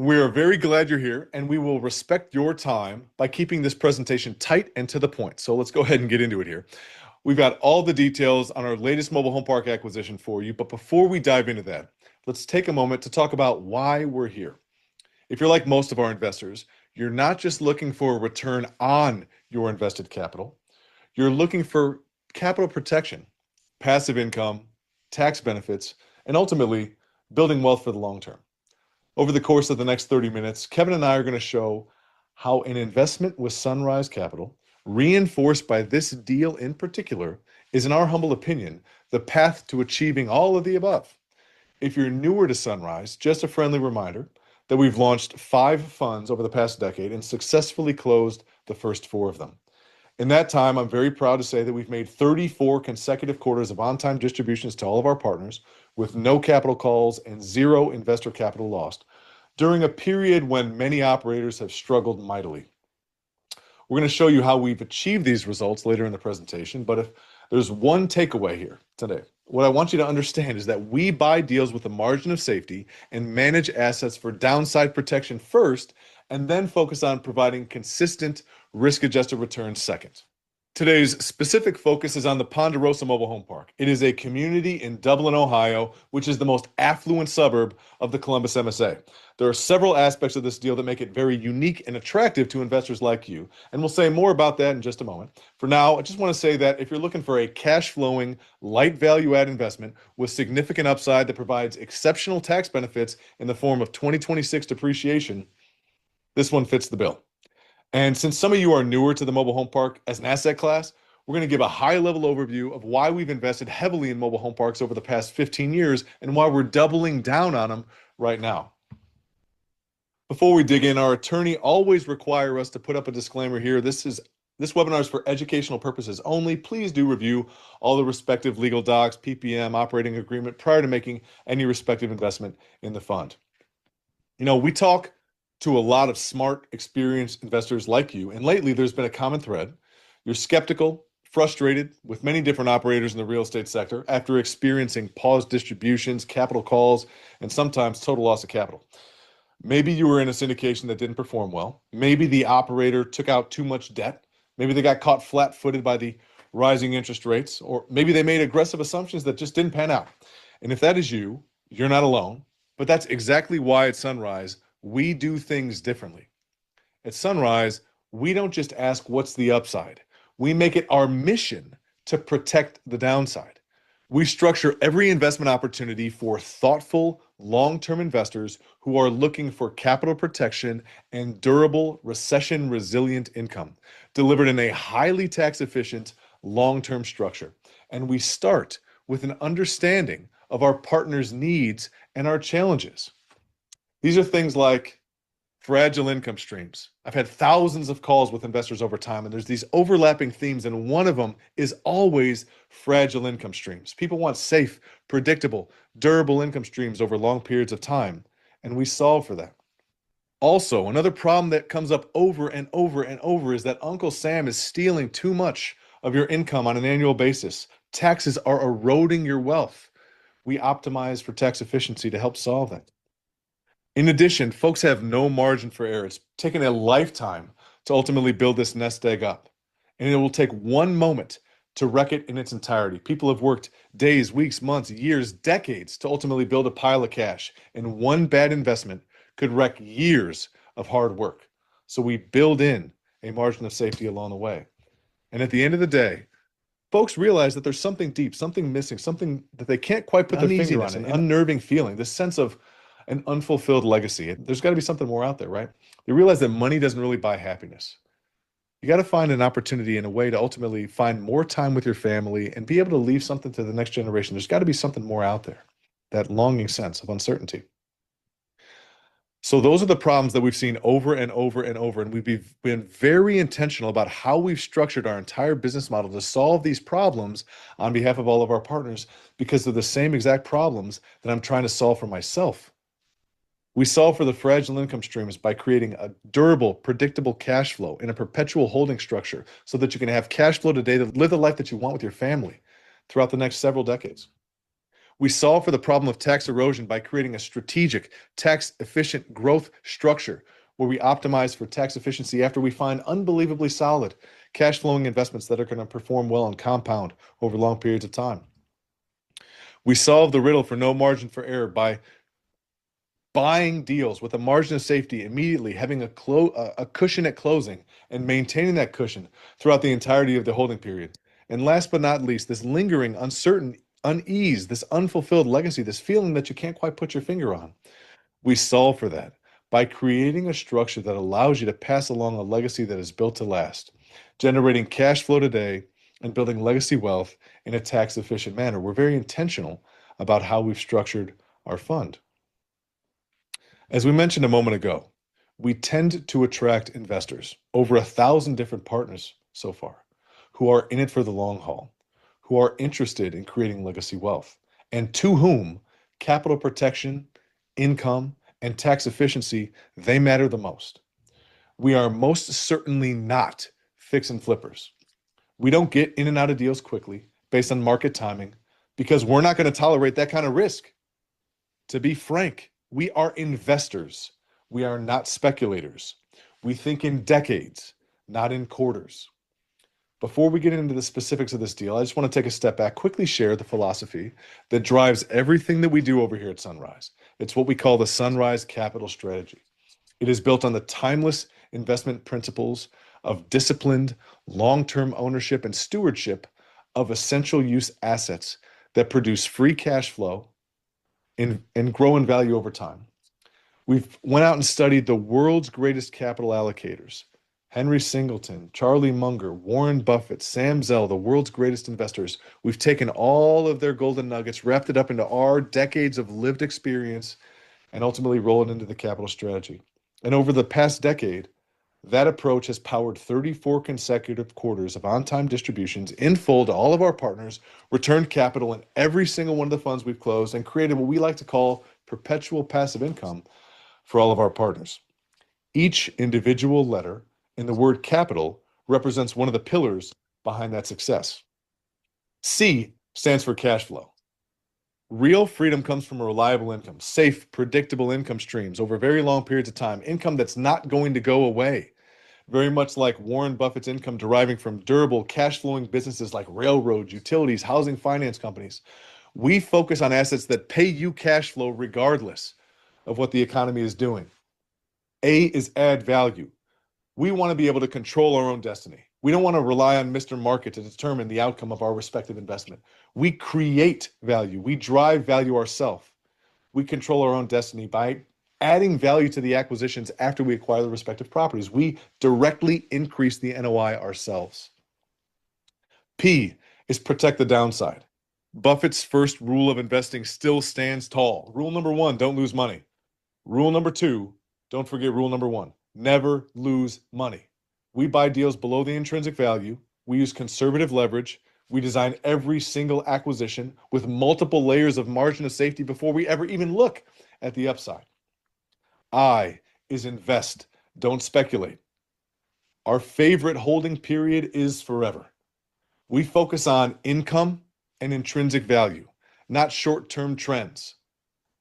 We are very glad you're here, and we will respect your time by keeping this presentation tight and to the point. So let's go ahead and get into it here. We've got all the details on our latest mobile home park acquisition for you, but before we dive into that, let's take a moment to talk about why we're here. If you're like most of our investors, you're not just looking for a return on your invested capital, you're looking for capital protection, passive income, tax benefits, and ultimately building wealth for the long term. Over the course of the next 30 minutes, Kevin and I are going to show how an investment with Sunrise Capital, reinforced by this deal in particular, is, in our humble opinion, the path to achieving all of the above. If you're newer to Sunrise, just a friendly reminder that we've launched 5 funds over the past decade and successfully closed the first 4 of them. In that time, I'm very proud to say that we've made 34 consecutive quarters of on-time distributions to all of our partners with no capital calls and 0 investor capital lost during a period when many operators have struggled mightily. We're going to show you how we've achieved these results later in the presentation, but if there's one takeaway here today, what I want you to understand is that we buy deals with a margin of safety and manage assets for downside protection first, and then focus on providing consistent risk-adjusted returns second. Today's specific focus is on the Ponderosa Mobile Home Park. It is a community in Dublin, Ohio, which is the most affluent suburb of the Columbus MSA. There are several aspects of this deal that make it very unique and attractive to investors like you, and we'll say more about that in just a moment. For now, I just want to say that if you're looking for a cash-flowing, light value-add investment with significant upside that provides exceptional tax benefits in the form of 2026 depreciation, this one fits the bill. And since some of you are newer to the mobile home park as an asset class, we're going to give a high-level overview of why we've invested heavily in mobile home parks over the past 15 years and why we're doubling down on them right now. Before we dig in, our attorney always requires us to put up a disclaimer here. This webinar is for educational purposes only. Please do review all the respective legal docs, PPM, operating agreement prior to making any respective investment in the fund. You know, we talk to a lot of smart, experienced investors like you, and lately there's been a common thread. You're skeptical, frustrated with many different operators in the real estate sector after experiencing paused distributions, capital calls, and sometimes total loss of capital. Maybe you were in a syndication that didn't perform well. Maybe the operator took out too much debt. Maybe they got caught flat-footed by the rising interest rates, or maybe they made aggressive assumptions that just didn't pan out. And if that is you, you're not alone, but that's exactly why at Sunrise, we do things differently. At Sunrise, we don't just ask what's the upside. We make it our mission to protect the downside. We structure every investment opportunity for thoughtful, long-term investors who are looking for capital protection and durable, recession-resilient income, delivered in a highly tax-efficient, long-term structure. And we start with an understanding of our partners' needs and our challenges. These are things like fragile income streams. I've had thousands of calls with investors over time, and there's these overlapping themes, and one of them is always fragile income streams. People want safe, predictable, durable income streams over long periods of time, and we solve for that. Also, another problem that comes up over and over and over is that Uncle Sam is stealing too much of your income on an annual basis. Taxes are eroding your wealth. We optimize for tax efficiency to help solve that. In addition, folks have no margin for error. It's taken a lifetime to ultimately build this nest egg up, and it will take one moment to wreck it in its entirety. People have worked days, weeks, months, years, decades to ultimately build a pile of cash, and one bad investment could wreck years of hard work. So we build in a margin of safety along the way. And at the end of the day, folks realize that there's something deep, something missing, something that they can't quite put their finger on, an unnerving feeling, this sense of an unfulfilled legacy. There's got to be something more out there, right? They realize that money doesn't really buy happiness. You got to find an opportunity and a way to ultimately find more time with your family and be able to leave something to the next generation. There's got to be something more out there, that longing sense of uncertainty. So those are the problems that we've seen over and over and over, and we've been very intentional about how we've structured our entire business model to solve these problems on behalf of all of our partners, because they're the same exact problems that I'm trying to solve for myself. We solve for the fragile income streams by creating a durable, predictable cash flow in a perpetual holding structure so that you can have cash flow today to live the life that you want with your family throughout the next several decades. We solve for the problem of tax erosion by creating a strategic, tax-efficient growth structure where we optimize for tax efficiency after we find unbelievably solid cash flowing investments that are going to perform well and compound over long periods of time. We solve the riddle for no margin for error by buying deals with a margin of safety immediately, having a cushion at closing, and maintaining that cushion throughout the entirety of the holding period. And last but not least, this lingering uncertain unease, this unfulfilled legacy, this feeling that you can't quite put your finger on. We solve for that by creating a structure that allows you to pass along a legacy that is built to last, generating cash flow today and building legacy wealth in a tax efficient manner. We're very intentional about how we've structured our fund. As we mentioned a moment ago, we tend to attract investors, over 1,000 different partners so far, who are in it for the long haul, who are interested in creating legacy wealth, and to whom capital protection, income, and tax efficiency, they matter the most. We are most certainly not fix and flippers. We don't get in and out of deals quickly based on market timing because we're not going to tolerate that kind of risk. To be frank, we are investors. We are not speculators. We think in decades, not in quarters. Before we get into the specifics of this deal, I just want to take a step back, quickly share the philosophy that drives everything that we do over here at Sunrise. It's what we call the Sunrise Capital Strategy. It is built on the timeless investment principles of disciplined, long-term ownership and stewardship of essential use assets that produce free cash flow and grow in value over time. We've went out and studied the world's greatest capital allocators. Henry Singleton, Charlie Munger, Warren Buffett, Sam Zell, the world's greatest investors. We've taken all of their golden nuggets, wrapped it up into our decades of lived experience, and ultimately roll it into the capital strategy. And over the past decade, that approach has powered 34 consecutive quarters of on-time distributions in full to all of our partners, returned capital in every single one of the funds we've closed, and created what we like to call perpetual passive income for all of our partners. Each individual letter in the word capital represents one of the pillars behind that success. C stands for cash flow. Real freedom comes from a reliable income, safe, predictable income streams over very long periods of time, income that's not going to go away. Very much like Warren Buffett's income deriving from durable, cash-flowing businesses like railroads, utilities, housing finance companies. We focus on assets that pay you cash flow regardless of what the economy is doing. A is add value. We want to be able to control our own destiny. We don't want to rely on Mr. Market to determine the outcome of our respective investment. We create value. We drive value ourselves. We control our own destiny by adding value to the acquisitions after we acquire the respective properties. We directly increase the NOI ourselves. P is protect the downside. Buffett's first rule of investing still stands tall. Rule number 1, don't lose money. Rule number 2, don't forget rule number 1, never lose money. We buy deals below the intrinsic value. We use conservative leverage. We design every single acquisition with multiple layers of margin of safety before we ever even look at the upside. I is invest, don't speculate. Our favorite holding period is forever. We focus on income and intrinsic value, not short-term trends.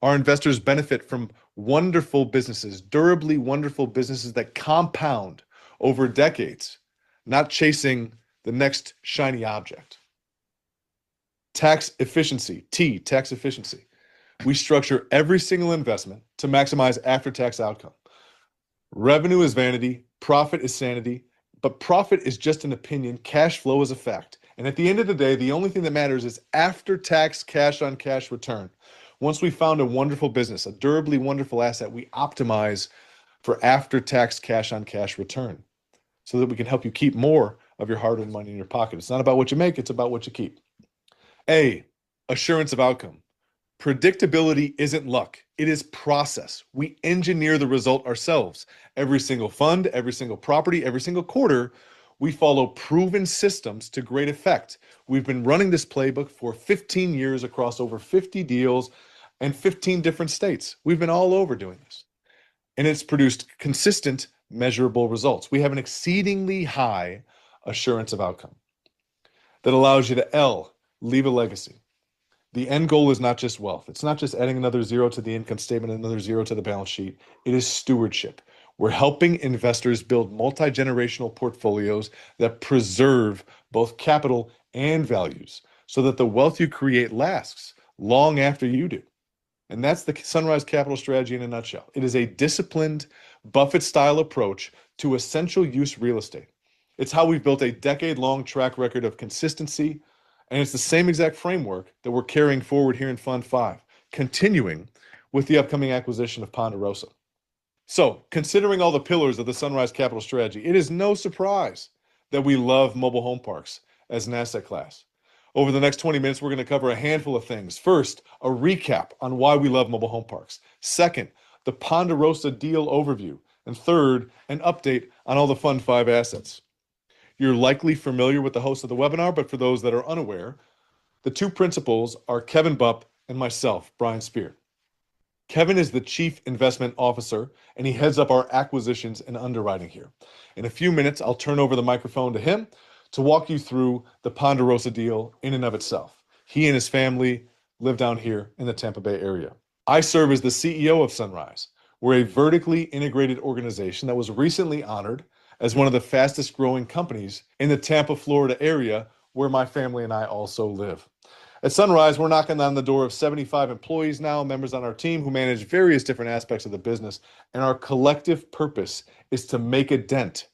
Our investors benefit from wonderful businesses, durably wonderful businesses that compound over decades, not chasing the next shiny object. Tax efficiency, T, tax efficiency. We structure every single investment to maximize after-tax outcome. Revenue is vanity, profit is sanity, but profit is just an opinion, cash flow is a fact. And at the end of the day, the only thing that matters is after-tax cash-on-cash return. Once we found a wonderful business, a durably wonderful asset, we optimize for after-tax cash-on-cash return so that we can help you keep more of your hard-earned money in your pocket. It's not about what you make, it's about what you keep. A, assurance of outcome. Predictability isn't luck, it is process. We engineer the result ourselves. Every single fund, every single property, every single quarter, we follow proven systems to great effect. We've been running this playbook for 15 years across over 50 deals and 15 different states. We've been all over doing this. And it's produced consistent, measurable results. We have an exceedingly high assurance of outcome that allows you to L, leave a legacy. The end goal is not just wealth. It's not just adding another zero to the income statement, another zero to the balance sheet. It is stewardship. We're helping investors build multi-generational portfolios that preserve both capital and values so that the wealth you create lasts long after you do. And that's the Sunrise Capital strategy in a nutshell. It is a disciplined, Buffett-style approach to essential use real estate. It's how we've built a decade-long track record of consistency, and it's the same exact framework that we're carrying forward here in Fund 5, continuing with the upcoming acquisition of Ponderosa. So, considering all the pillars of the Sunrise Capital strategy, it is no surprise that we love mobile home parks as an asset class. Over the next 20 minutes, we're going to cover a handful of things. First, a recap on why we love mobile home parks. Second, the Ponderosa deal overview. And third, an update on all the Fund 5 assets. You're likely familiar with the host of the webinar, but for those that are unaware, the two principals are Kevin Bupp and myself, Brian Spear. Kevin is the Chief Investment Officer, and he heads up our acquisitions and underwriting here. In a few minutes, I'll turn over the microphone to him to walk you through the Ponderosa deal in and of itself. He and his family live down here in the Tampa Bay area. I serve as the CEO of Sunrise. We're a vertically integrated organization that was recently honored as one of the fastest growing companies in the Tampa, Florida area, where my family and I also live. At Sunrise, we're knocking on the door of 75 employees now, members on our team who manage various different aspects of the business, and our collective purpose is to make a dent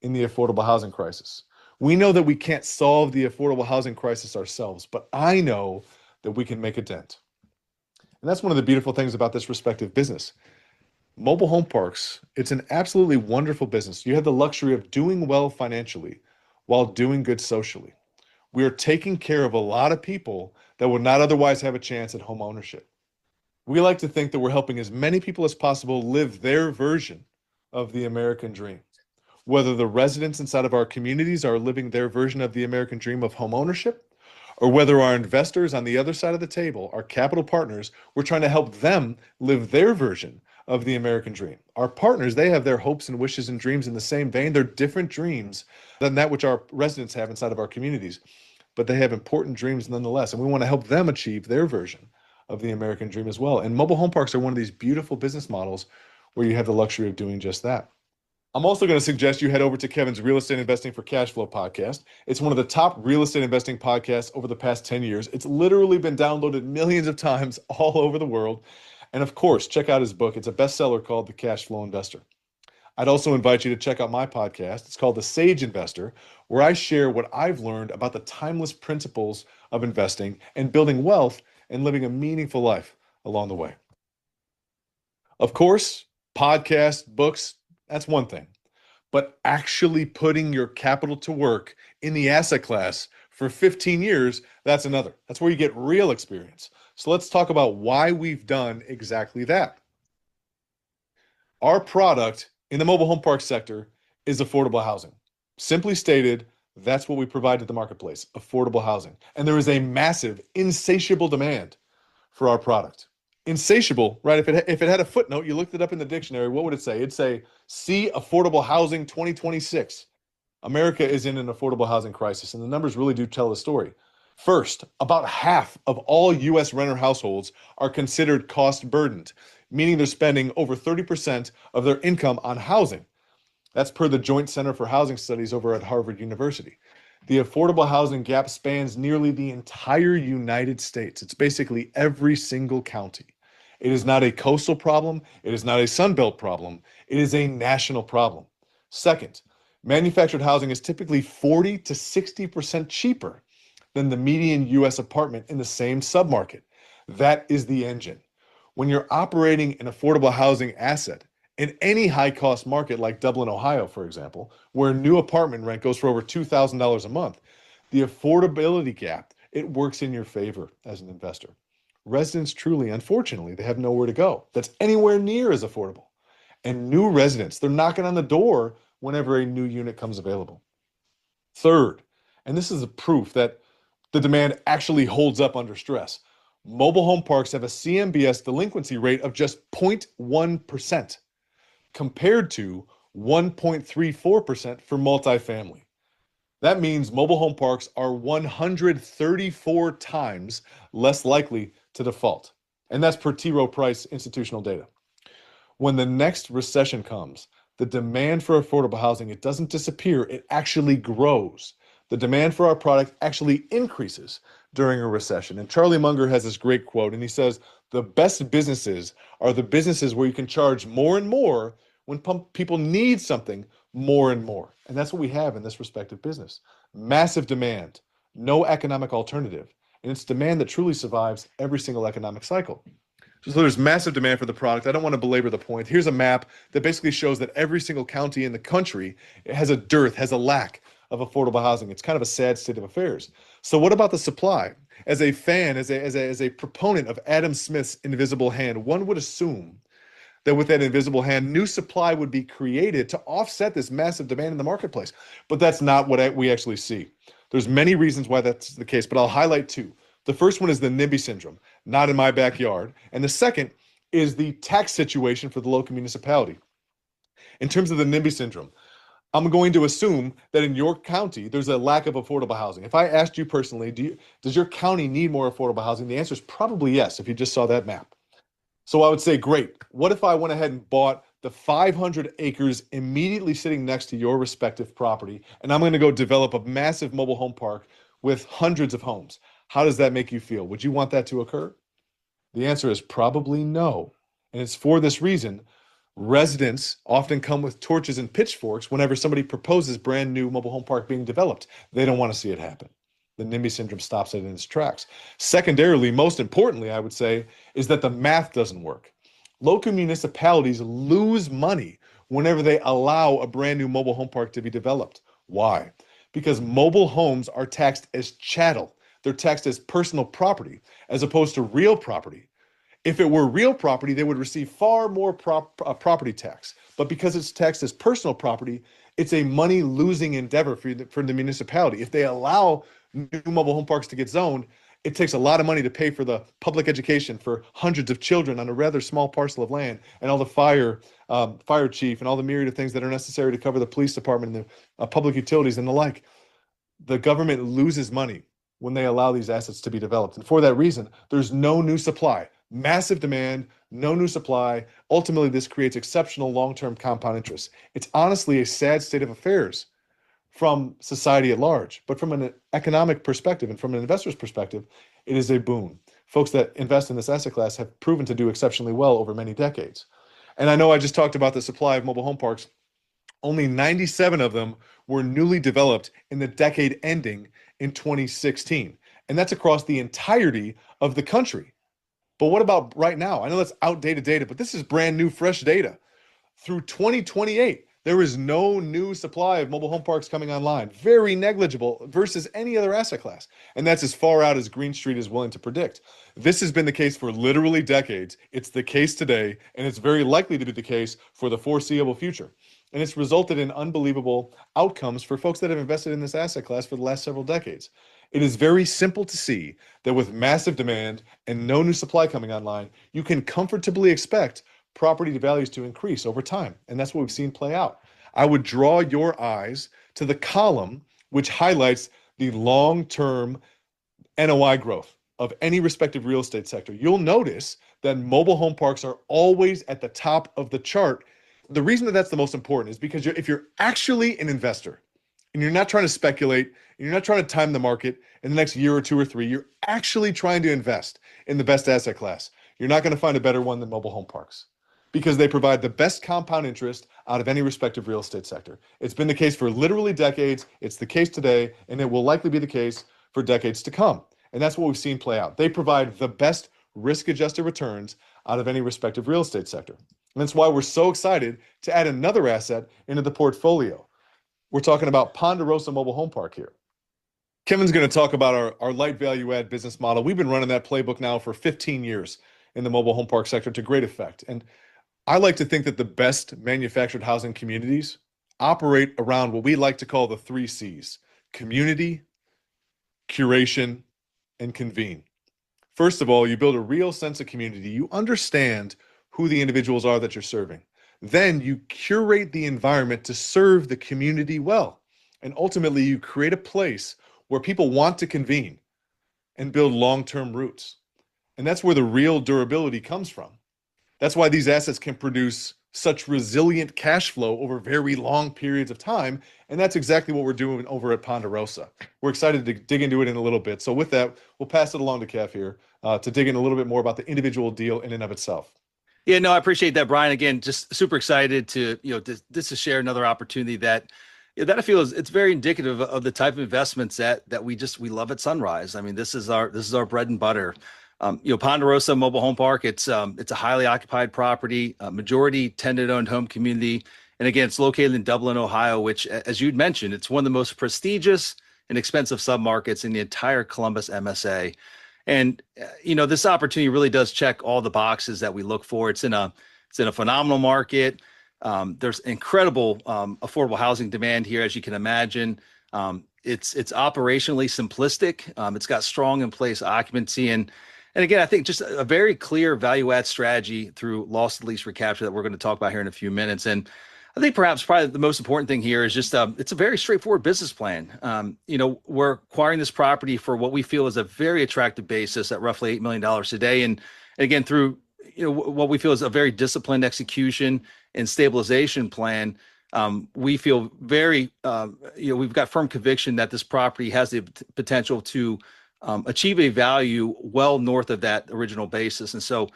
in the affordable housing crisis. We know that we can't solve the affordable housing crisis ourselves, but I know that we can make a dent. And that's one of the beautiful things about this respective business. Mobile home parks, it's an absolutely wonderful business. You have the luxury of doing well financially while doing good socially. We are taking care of a lot of people that would not otherwise have a chance at home ownership. We like to think that we're helping as many people as possible live their version of the American dream. Whether the residents inside of our communities are living their version of the American dream of home ownership, or whether our investors on the other side of the table, our capital partners, we're trying to help them live their version of the American dream. Our partners, they have their hopes and wishes and dreams in the same vein. They're different dreams than that which our residents have inside of our communities, but they have important dreams nonetheless, and we want to help them achieve their version of the American dream as well. And mobile home parks are one of these beautiful business models where you have the luxury of doing just that. I'm also going to suggest you head over to Kevin's Real Estate Investing for Cash Flow podcast. It's one of the top real estate investing podcasts over the past 10 years. It's literally been downloaded millions of times all over the world. And of course, check out his book. It's a bestseller called The Cash Flow Investor. I'd also invite you to check out my podcast. It's called The Sage Investor, where I share what I've learned about the timeless principles of investing and building wealth and living a meaningful life along the way. Of course, podcasts, books, that's one thing, but actually putting your capital to work in the asset class for 15 years, that's another. That's where you get real experience. So let's talk about why we've done exactly that. Our product in the mobile home park sector is affordable housing. Simply stated, that's what we provide to the marketplace, affordable housing. And there is a massive, insatiable demand for our product. Insatiable, right? If it had a footnote, you looked it up in the dictionary, what would it say? It'd say, see affordable housing 2026. America is in an affordable housing crisis, and the numbers really do tell the story. First, about half of all U.S. renter households are considered cost burdened, meaning they're spending over 30% of their income on housing. That's per the Joint Center for Housing Studies over at Harvard University. The affordable housing gap spans nearly the entire United States. It's basically every single county. It is not a coastal problem. It is not a Sunbelt problem. It is a national problem. Second, manufactured housing is typically 40 to 60% cheaper than the median U.S. apartment in the same submarket. That is the engine. When you're operating an affordable housing asset in any high-cost market like Dublin, Ohio, for example, where new apartment rent goes for over $2,000 a month, the affordability gap, it works in your favor as an investor. Residents truly, unfortunately, they have nowhere to go that's anywhere near as affordable. And new residents, they're knocking on the door whenever a new unit comes available. Third, and this is a proof that the demand actually holds up under stress, mobile home parks have a CMBS delinquency rate of just 0.1% compared to 1.34% for multifamily. That means mobile home parks are 134 times less likely to default. And that's per T. Rowe Price institutional data. When the next recession comes, the demand for affordable housing, it doesn't disappear, it actually grows. The demand for our product actually increases during a recession. And Charlie Munger has this great quote, and he says, the best businesses are the businesses where you can charge more and more when people need something more and more. And that's what we have in this respective business. Massive demand, no economic alternative. And it's demand that truly survives every single economic cycle. So there's massive demand for the product. I don't want to belabor the point. Here's a map that basically shows that every single county in the country has a dearth, has a lack of affordable housing. It's kind of a sad state of affairs. So what about the supply? As a fan, as a proponent of Adam Smith's invisible hand, one would assume that with that invisible hand, new supply would be created to offset this massive demand in the marketplace. But that's not what we actually see. There's many reasons why that's the case, but I'll highlight two. The first one is the NIMBY syndrome, not in my backyard. And the second is the tax situation for the local municipality. In terms of the NIMBY syndrome, I'm going to assume that in your county, there's a lack of affordable housing. If I asked you personally, does your county need more affordable housing? The answer is probably yes, if you just saw that map. So I would say, great. What if I went ahead and bought the 500 acres immediately sitting next to your respective property, and I'm going to go develop a massive mobile home park with hundreds of homes? How does that make you feel? Would you want that to occur? The answer is probably no. And it's for this reason residents often come with torches and pitchforks whenever somebody proposes brand new mobile home park being developed. They don't want to see it happen. The NIMBY syndrome stops it in its tracks. Secondarily, most importantly, I would say, is that the math doesn't work. Local municipalities lose money whenever they allow a brand new mobile home park to be developed. Why? Because mobile homes are taxed as chattel. They're taxed as personal property as opposed to real property. If it were real property, they would receive far more property tax. But because it's taxed as personal property, it's a money-losing endeavor for the municipality. If they allow new mobile home parks to get zoned, it takes a lot of money to pay for the public education for hundreds of children on a rather small parcel of land, and all the fire chief and all the myriad of things that are necessary to cover the police department and the public utilities and the like. The government loses money when they allow these assets to be developed. And for that reason, there's no new supply. Massive demand, no new supply. Ultimately, this creates exceptional long-term compound interest. It's honestly a sad state of affairs from society at large, but from an economic perspective and from an investor's perspective, it is a boon. Folks that invest in this asset class have proven to do exceptionally well over many decades. And I know I just talked about the supply of mobile home parks. Only 97 of them were newly developed in the decade ending in 2016. And that's across the entirety of the country. But what about right now? I know that's outdated data, but this is brand new, fresh data. Through 2028, there is no new supply of mobile home parks coming online. Very negligible versus any other asset class. And that's as far out as Green Street is willing to predict. This has been the case for literally decades. It's the case today, and it's very likely to be the case for the foreseeable future. And it's resulted in unbelievable outcomes for folks that have invested in this asset class for the last several decades. It is very simple to see that with massive demand and no new supply coming online, you can comfortably expect property values to increase over time. And that's what we've seen play out. I would draw your eyes to the column which highlights the long-term NOI growth of any respective real estate sector. You'll notice that mobile home parks are always at the top of the chart. The reason that that's the most important is because if you're actually an investor and you're not trying to speculate, and you're not trying to time the market in the next year or two or three, you're actually trying to invest in the best asset class. You're not going to find a better one than mobile home parks because they provide the best compound interest out of any respective real estate sector. It's been the case for literally decades. It's the case today, and it will likely be the case for decades to come. And that's what we've seen play out. They provide the best risk-adjusted returns out of any respective real estate sector. And that's why we're so excited to add another asset into the portfolio. We're talking about Ponderosa Mobile Home Park here. Kevin's going to talk about our light value add business model. We've been running that playbook now for 15 years in the mobile home park sector to great effect. And I like to think that the best manufactured housing communities operate around what we like to call the 3 C's: community, curation, and convene. First of all, you build a real sense of community. You understand who the individuals are that you're serving. Then you curate the environment to serve the community well. And ultimately, you create a place where people want to convene and build long-term roots. And that's where the real durability comes from. That's why these assets can produce such resilient cash flow over very long periods of time. And that's exactly what we're doing over at Ponderosa. We're excited to dig into it in a little bit. So with that, we'll pass it along to Kev here to dig in a little bit more about the individual deal in and of itself. Yeah, no, I appreciate that, Brian. Again, just super excited to, this to share another opportunity that, that I feel is it's very indicative of the type of investments that we love at Sunrise. I mean, this is our bread and butter. Ponderosa Mobile Home Park. It's a highly occupied property, majority tenant-owned home community, and again, it's located in Dublin, Ohio, which, as you'd mentioned, it's one of the most prestigious and expensive submarkets in the entire Columbus MSA. And this opportunity really does check all the boxes that we look for. It's in a phenomenal market. There's incredible affordable housing demand here, as you can imagine. It's operationally simplistic. It's got strong in place occupancy, and again, I think just a very clear value add strategy through loss to lease recapture that we're going to talk about here in a few minutes. And I think probably the most important thing here is just it's a very straightforward business plan. We're acquiring this property for what we feel is a very attractive basis at roughly $8 million today. And again, through what we feel is a very disciplined execution and stabilization plan, we feel very, we've got firm conviction that this property has the potential to achieve a value well north of that original basis. And so,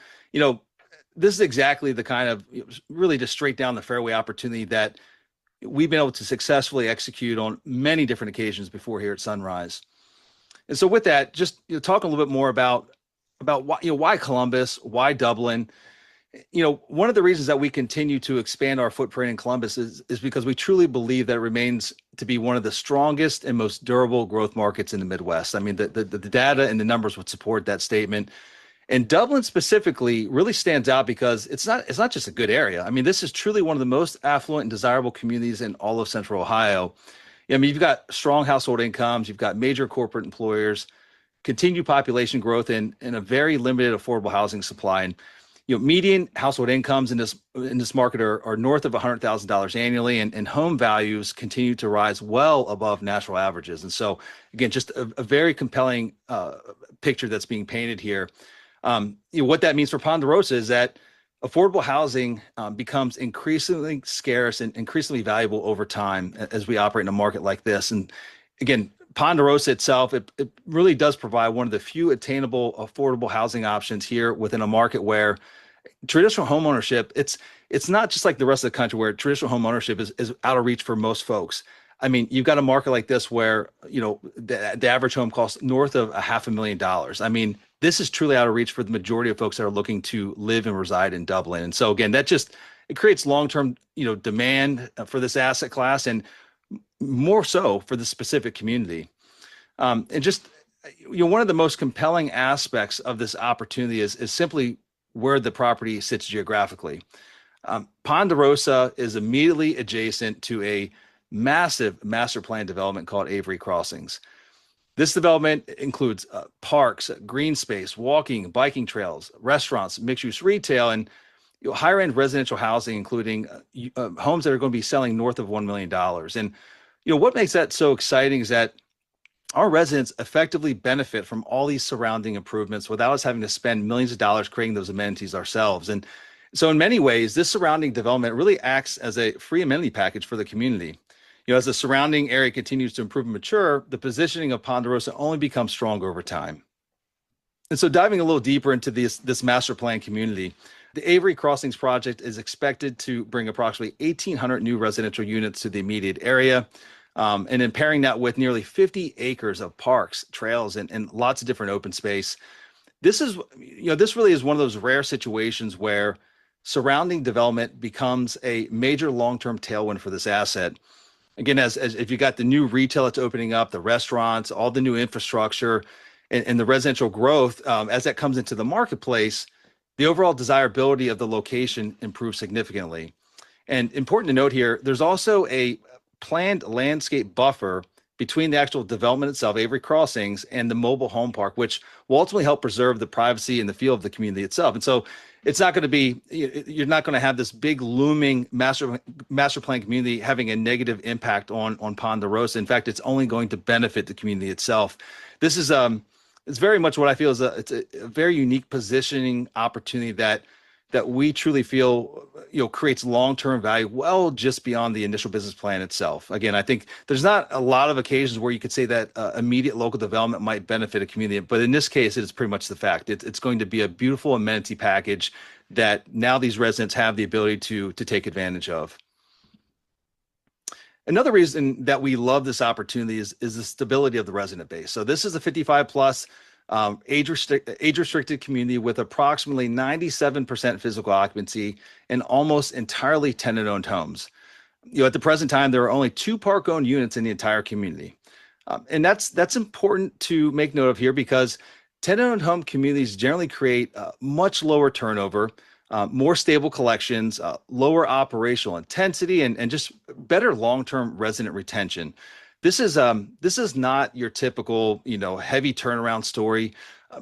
this is exactly the kind of really just straight down the fairway opportunity that we've been able to successfully execute on many different occasions before here at Sunrise. And so with that, just talk a little bit more about why Columbus, why Dublin. One of the reasons that we continue to expand our footprint in Columbus is because we truly believe that it remains to be one of the strongest and most durable growth markets in the Midwest. I mean, the data and the numbers would support that statement. And Dublin specifically really stands out because it's not just a good area. I mean, this is truly one of the most affluent and desirable communities in all of Central Ohio. I mean, you've got strong household incomes, you've got major corporate employers, continued population growth, and a very limited affordable housing supply. And median household incomes in this market are north of $100,000 annually, and home values continue to rise well above national averages. And so, again, just a very compelling picture that's being painted here. What that means for Ponderosa is that affordable housing becomes increasingly scarce and increasingly valuable over time as we operate in a market like this. And again, Ponderosa itself, it really does provide one of the few attainable affordable housing options here within a market where traditional home ownership, it's not just like the rest of the country where traditional home ownership is out of reach for most folks. I mean, you've got a market like this where, the average home costs north of $500,000. I mean, this is truly out of reach for the majority of folks that are looking to live and reside in Dublin. And so again, it creates long-term, demand for this asset class, and more so for the specific community. And just, one of the most compelling aspects of this opportunity is simply where the property sits geographically. Ponderosa is immediately adjacent to a massive master plan development called Avery Crossings. This development includes parks, green space, walking, biking trails, restaurants, mixed-use retail, and higher-end residential housing, including homes that are going to be selling north of $1 million. And what makes that so exciting is that our residents effectively benefit from all these surrounding improvements without us having to spend millions of dollars creating those amenities ourselves. And so in many ways, this surrounding development really acts as a free amenity package for the community. As the surrounding area continues to improve and mature, the positioning of Ponderosa only becomes stronger over time. And so diving a little deeper into this master plan community, the Avery Crossings project is expected to bring approximately 1,800 new residential units to the immediate area. And then pairing that with nearly 50 acres of parks, trails, and lots of different open space. This really is one of those rare situations where surrounding development becomes a major long-term tailwind for this asset. Again, as if you got the new retail that's opening up, the restaurants, all the new infrastructure, and the residential growth, as that comes into the marketplace, the overall desirability of the location improves significantly. And important to note here, there's also a planned landscape buffer between the actual development itself, Avery Crossings, and the mobile home park, which will ultimately help preserve the privacy and the feel of the community itself. And so, it's not going to be, you're not going to have this big looming master plan community having a negative impact on Ponderosa. In fact, it's only going to benefit the community itself. This is it's very much what I feel is it's a very unique positioning opportunity that we truly feel creates long-term value well just beyond the initial business plan itself. Again, I think there's not a lot of occasions where you could say that immediate local development might benefit a community, but in this case, it is pretty much the fact. It's going to be a beautiful amenity package that now these residents have the ability to take advantage of. Another reason that we love this opportunity is the stability of the resident base. So this is a 55 plus age-restricted community with approximately 97% physical occupancy and almost entirely tenant-owned homes. At the present time, there are only 2 park-owned units in the entire community. And that's important to make note of here because tenant-owned home communities generally create much lower turnover, more stable collections, lower operational intensity, and just better long-term resident retention. This is not your typical, heavy turnaround story.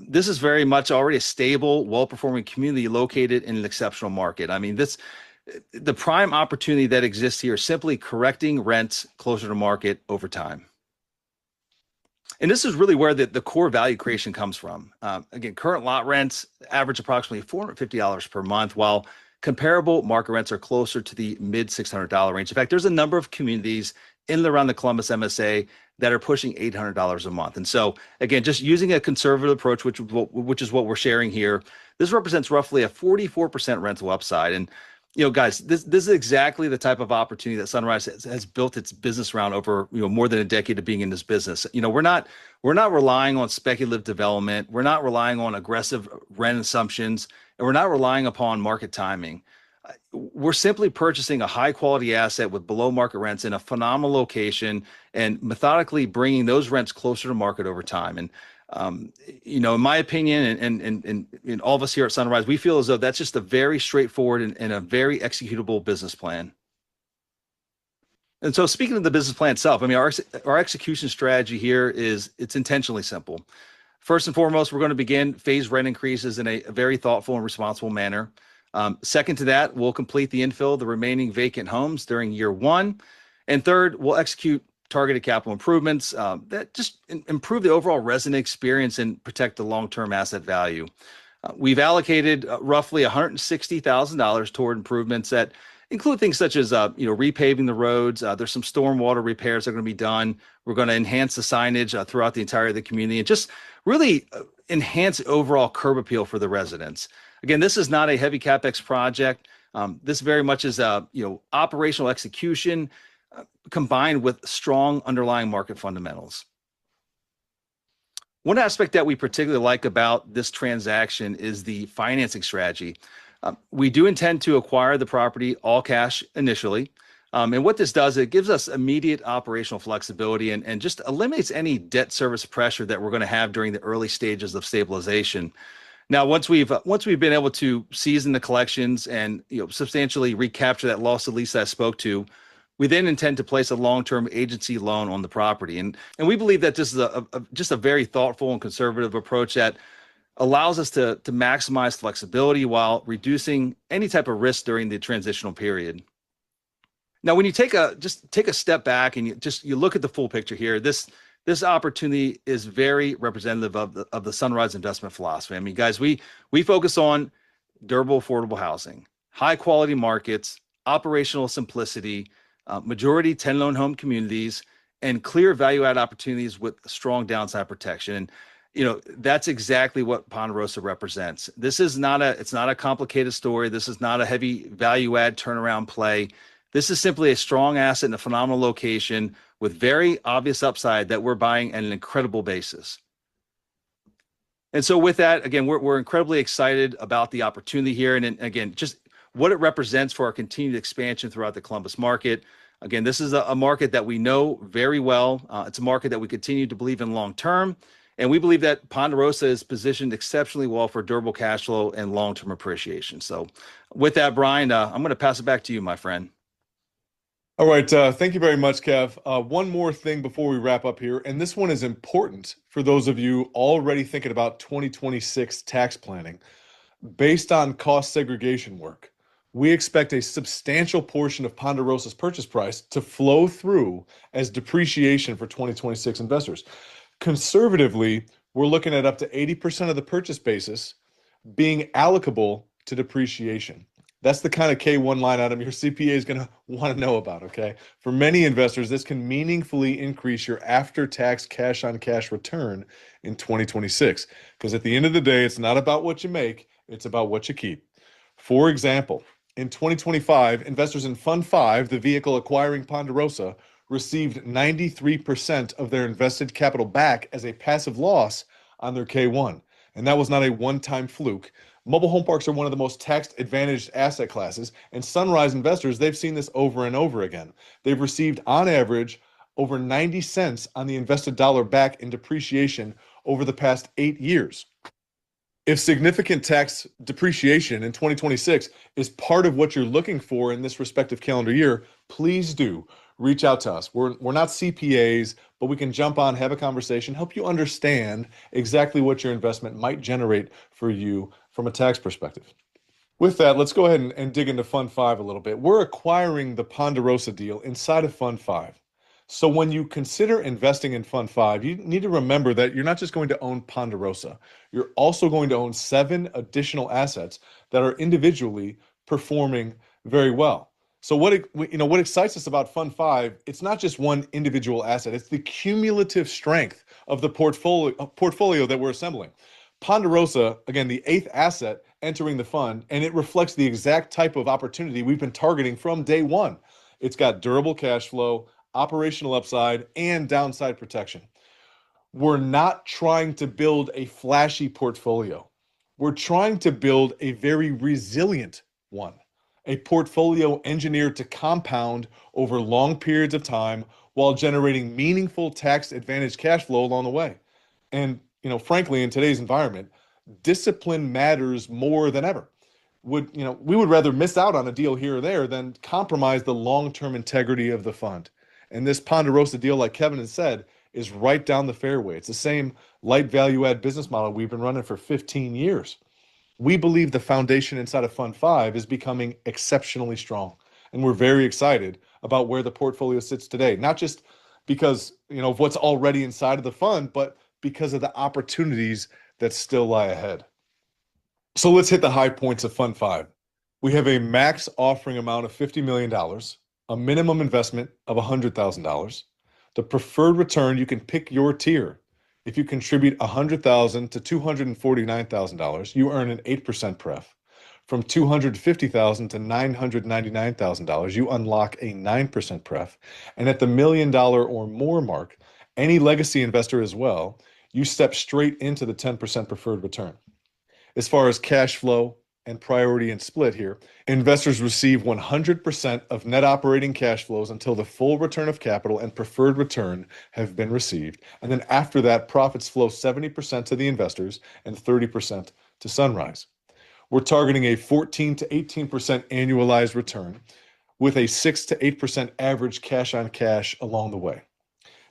This is very much already a stable, well-performing community located in an exceptional market. I mean, the prime opportunity that exists here is simply correcting rents closer to market over time. And this is really where the core value creation comes from. Again, current lot rents average approximately $450 per month, while comparable market rents are closer to the mid $600 range. In fact, there's a number of communities in and around the Columbus MSA that are pushing $800 a month. And so, again, just using a conservative approach, which is what we're sharing here, this represents roughly a 44% rental upside. And guys, this is exactly the type of opportunity that Sunrise has built its business around over more than a decade of being in this business. We're not relying on speculative development. We're not relying on aggressive rent assumptions, and we're not relying upon market timing. We're simply purchasing a high quality asset with below market rents in a phenomenal location and methodically bringing those rents closer to market over time. And in my opinion, and all of us here at Sunrise, we feel as though that's just a very straightforward and a very executable business plan. And so, speaking of the business plan itself, I mean, our execution strategy here it's intentionally simple. First and foremost, we're going to begin phased rent increases in a very thoughtful and responsible manner. Second to that, we'll complete the infill of the remaining vacant homes during year 1. And third, we'll execute targeted capital improvements that just improve the overall resident experience and protect the long-term asset value. We've allocated roughly $160,000 toward improvements that include things such as repaving the roads. There's some stormwater repairs that are going to be done. We're going to enhance the signage throughout the entirety of the community and just really enhance overall curb appeal for the residents. Again, this is not a heavy CapEx project. This very much is operational execution combined with strong underlying market fundamentals. One aspect that we particularly like about this transaction is the financing strategy. We do intend to acquire the property all cash initially. And what this does, it gives us immediate operational flexibility and just eliminates any debt service pressure that we're going to have during the early stages of stabilization. Now, once we've been able to season the collections and substantially recapture that loss of lease that I spoke to, we then intend to place a long-term agency loan on the property. And we believe that this is just a very thoughtful and conservative approach that allows us to maximize flexibility while reducing any type of risk during the transitional period. Now, when you take a step back and you look at the full picture here, this opportunity is very representative of the Sunrise investment philosophy. I mean, guys, we focus on durable, affordable housing, high quality markets, operational simplicity, majority tenant-owned home communities, and clear value-add opportunities with strong downside protection. And that's exactly what Ponderosa represents. It's not a complicated story. This is not a heavy value-add turnaround play. This is simply a strong asset in a phenomenal location with very obvious upside that we're buying at an incredible basis. And so with that, again, we're incredibly excited about the opportunity here. And again, just what it represents for our continued expansion throughout the Columbus market. Again, this is a market that we know very well. It's a market that we continue to believe in long term. And we believe that Ponderosa is positioned exceptionally well for durable cash flow and long-term appreciation. So with that, Brian, I'm going to pass it back to you, my friend. All right. Thank you very much, Kev. One more thing before we wrap up here, and this one is important for those of you already thinking about 2026 tax planning. Based on cost segregation work, we expect a substantial portion of Ponderosa's purchase price to flow through as depreciation for 2026 investors. Conservatively, we're looking at up to 80% of the purchase basis being allocable to depreciation. That's the kind of K1 line item your CPA is going to want to know about, okay? For many investors, this can meaningfully increase your after-tax cash-on-cash return in 2026. Because at the end of the day, it's not about what you make, it's about what you keep. For example, in 2025, investors in Fund 5, the vehicle acquiring Ponderosa, received 93% of their invested capital back as a passive loss on their K1. And that was not a one-time fluke. Mobile home parks are one of the most tax-advantaged asset classes, and Sunrise investors, they've seen this over and over again. They've received, on average, over 90 cents on the invested dollar back in depreciation over the past 8 years. If significant tax depreciation in 2026 is part of what you're looking for in this respective calendar year, please do reach out to us. We're not CPAs, but we can jump on, have a conversation, help you understand exactly what your investment might generate for you from a tax perspective. With that, let's go ahead and dig into Fund 5 a little bit. We're acquiring the Ponderosa deal inside of Fund 5. So when you consider investing in Fund 5, you need to remember that you're not just going to own Ponderosa. You're also going to own 7 additional assets that are individually performing very well. So what excites us about Fund 5, it's not just one individual asset, it's the cumulative strength of the portfolio that we're assembling. Ponderosa, again, the 8th asset entering the fund, and it reflects the exact type of opportunity we've been targeting from day one. It's got durable cash flow, operational upside, and downside protection. We're not trying to build a flashy portfolio. We're trying to build a very resilient one, a portfolio engineered to compound over long periods of time while generating meaningful tax advantage cash flow along the way. And, frankly, in today's environment, discipline matters more than ever. We would rather miss out on a deal here or there than compromise the long-term integrity of the fund. And this Ponderosa deal, like Kevin has said, is right down the fairway. It's the same light value add business model we've been running for 15 years. We believe the foundation inside of Fund 5 is becoming exceptionally strong. And we're very excited about where the portfolio sits today, not just because, of what's already inside of the fund, but because of the opportunities that still lie ahead. So let's hit the high points of Fund 5. We have a max offering amount of $50 million, a minimum investment of $100,000. The preferred return, you can pick your tier. If you contribute $100,000 to $249,000, you earn an 8% pref. From $250,000 to $999,000, you unlock a 9% pref. And at the $1 million or more mark, any legacy investor as well, you step straight into the 10% preferred return. As far as cash flow and priority and split here, investors receive 100% of net operating cash flows until the full return of capital and preferred return have been received. And then after that, profits flow 70% to the investors and 30% to Sunrise. We're targeting a 14 to 18% annualized return with a 6 to 8% average cash on cash along the way.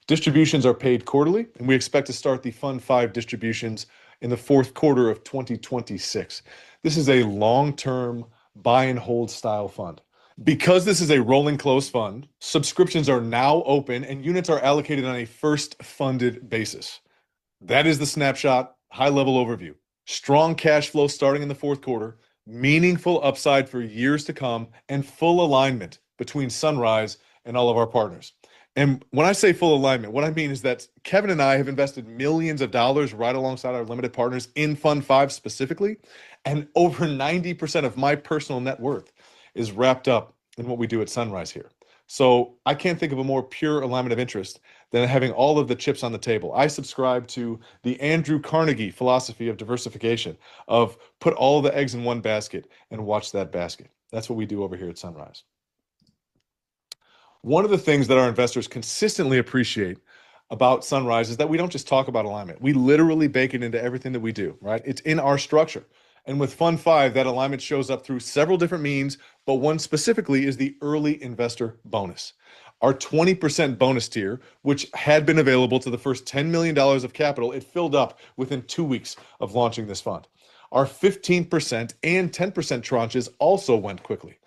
Distributions are paid quarterly, and we expect to start the Fund 5 distributions in the fourth quarter of 2026. This is a long-term buy and hold style fund. Because this is a rolling close fund, subscriptions are now open and units are allocated on a first funded basis. That is the snapshot, high-level overview. Strong cash flow starting in the fourth quarter, meaningful upside for years to come, and full alignment between Sunrise and all of our partners. And when I say full alignment, what I mean is that Kevin and I have invested millions of dollars right alongside our limited partners in Fund 5 specifically, and over 90% of my personal net worth is wrapped up in what we do at Sunrise here. So I can't think of a more pure alignment of interest than having all of the chips on the table. I subscribe to the Andrew Carnegie philosophy of diversification, of put all the eggs in one basket and watch that basket. That's what we do over here at Sunrise. One of the things that our investors consistently appreciate about Sunrise is that we don't just talk about alignment. We literally bake it into everything that we do, right? It's in our structure. And with Fund 5, that alignment shows up through several different means, but one specifically is the early investor bonus. Our 20% bonus tier, which had been available to the first $10 million of capital, it filled up within 2 weeks of launching this fund. Our 15% and 10% tranches also went quickly.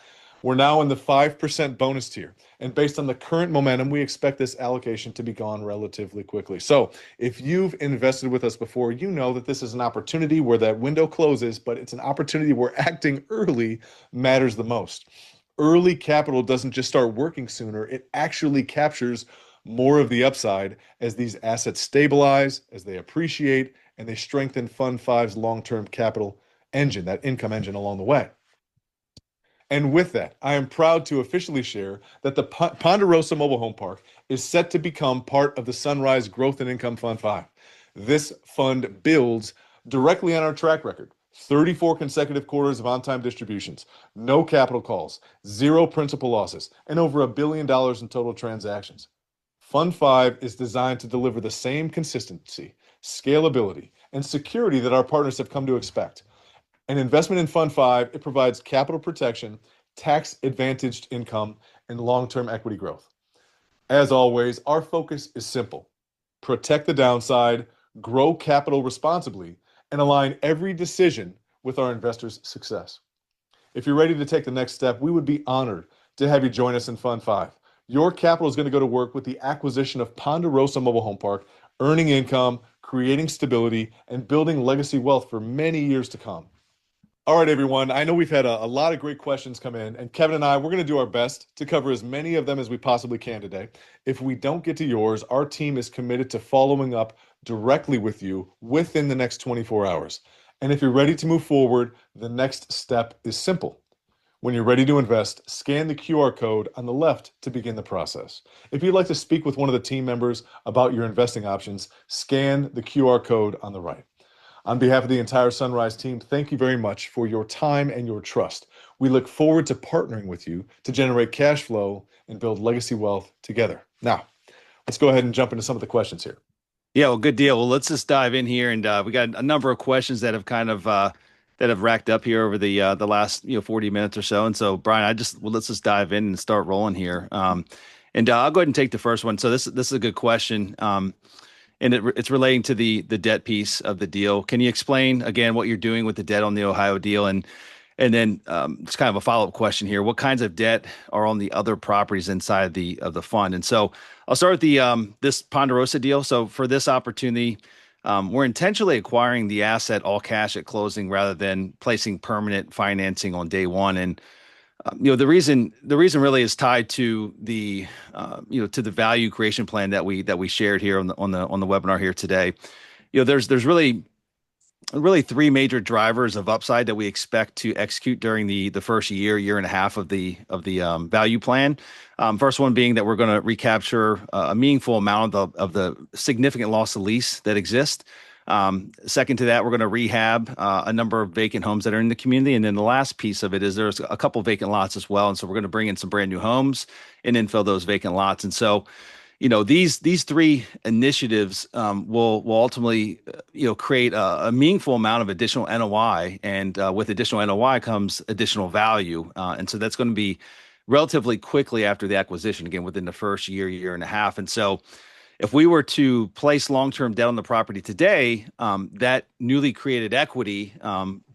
We're now in the 5% bonus tier. And based on the current momentum, we expect this allocation to be gone relatively quickly. So if you've invested with us before, you know that this is an opportunity where that window closes, but it's an opportunity where acting early matters the most. Early capital doesn't just start working sooner, it actually captures more of the upside as these assets stabilize, as they appreciate, and they strengthen Fund Five's long-term capital engine, that income engine along the way. And with that, I am proud to officially share that the Ponderosa Mobile Home Park is set to become part of the Sunrise Growth and Income Fund 5. This fund builds directly on our track record: 34 consecutive quarters of on-time distributions, no capital calls, zero principal losses, and over $1 billion in total transactions. Fund 5 is designed to deliver the same consistency, scalability, and security that our partners have come to expect. An investment in Fund 5, it provides capital protection, tax-advantaged income, and long-term equity growth. As always, our focus is simple: protect the downside, grow capital responsibly, and align every decision with our investors' success. If you're ready to take the next step, we would be honored to have you join us in Fund 5. Your capital is going to go to work with the acquisition of Ponderosa Mobile Home Park, earning income, creating stability, and building legacy wealth for many years to come. All right, everyone. I know we've had a lot of great questions come in, and Kevin and I, we're going to do our best to cover as many of them as we possibly can today. If we don't get to yours, our team is committed to following up directly with you within the next 24 hours. And if you're ready to move forward, the next step is simple. When you're ready to invest, scan the QR code on the left to begin the process. If you'd like to speak with one of the team members about your investing options, scan the QR code on the right. On behalf of the entire Sunrise team, thank you very much for your time and your trust. We look forward to partnering with you to generate cash flow and build legacy wealth together. Now, let's go ahead and jump into some of the questions here. Yeah, well, good deal. Well, let's just dive in here, and we got a number of questions that have kind of that have racked up here over the last 40 minutes or so. And so, Brian, let's just dive in and start rolling here. And I'll go ahead and take the first one. So this is a good question. And it's relating to the debt piece of the deal. Can you explain again what you're doing with the debt on the Ohio deal, and then it's kind of a follow-up question here: what kinds of debt are on the other properties inside of the fund? And so I'll start with the this Ponderosa deal. So for this opportunity, we're intentionally acquiring the asset all cash at closing rather than placing permanent financing on day one. And the reason really is tied to the to the value creation plan that we shared here on the webinar here today. There's really three major drivers of upside that we expect to execute during the first year and a half of the value plan. First one being that we're going to recapture a meaningful amount of the significant loss of lease that exists. Second to that, we're going to rehab a number of vacant homes that are in the community. And then the last piece of it is there's a couple vacant lots as well. And so we're going to bring in some brand new homes and infill those vacant lots. And so, these three initiatives will ultimately, create a meaningful amount of additional NOI. And with additional NOI comes additional value. And so that's going to be relatively quickly after the acquisition, again, within the first year and a half. And so if we were to place long-term debt on the property today, that newly created equity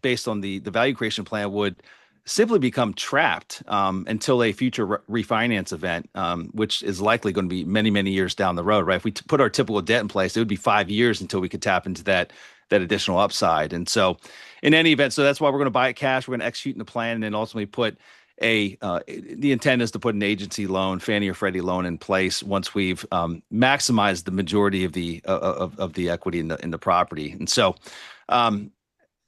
based on the value creation plan would simply become trapped until a future refinance event, which is likely going to be many, many years down the road, right? If we put our typical debt in place, it would be 5 years until we could tap into that additional upside. And so in any event, so that's why we're going to buy it cash. We're going to execute in the plan and then ultimately put the intent is to put an agency loan, Fannie or Freddie loan in place once we've maximized the majority of the equity in the property. And so,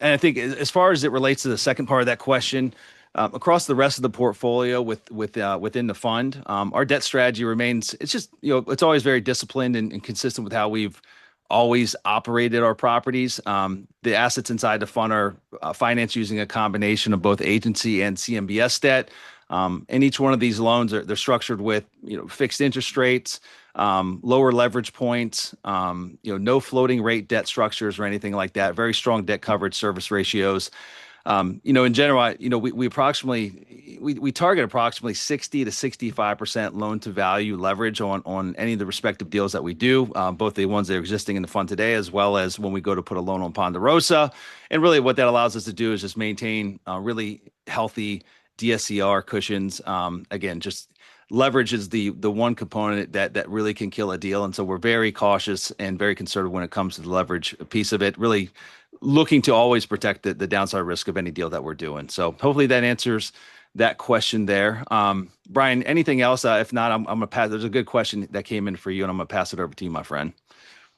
and I think as far as it relates to the second part of that question, across the rest of the portfolio within the fund, our debt strategy remains. It's just it's always very disciplined and consistent with how we've always operated our properties. The assets inside the fund are financed using a combination of both agency and CMBS debt. And each one of these loans they're structured with fixed interest rates, lower leverage points, no floating rate debt structures or anything like that. Very strong debt coverage service ratios. In general, we target approximately 60 to 65% loan to value leverage on any of the respective deals that we do, both the ones that are existing in the fund today, as well as when we go to put a loan on Ponderosa. And really what that allows us to do is just maintain really healthy DSCR cushions. Again, just leverage is the one component that really can kill a deal. And so we're very cautious and very conservative when it comes to the leverage piece of it, really looking to always protect the downside risk of any deal that we're doing. So hopefully that answers that question there. Brian, anything else? If not, I'm going to pass. There's a good question that came in for you, and I'm going to pass it over to you, my friend.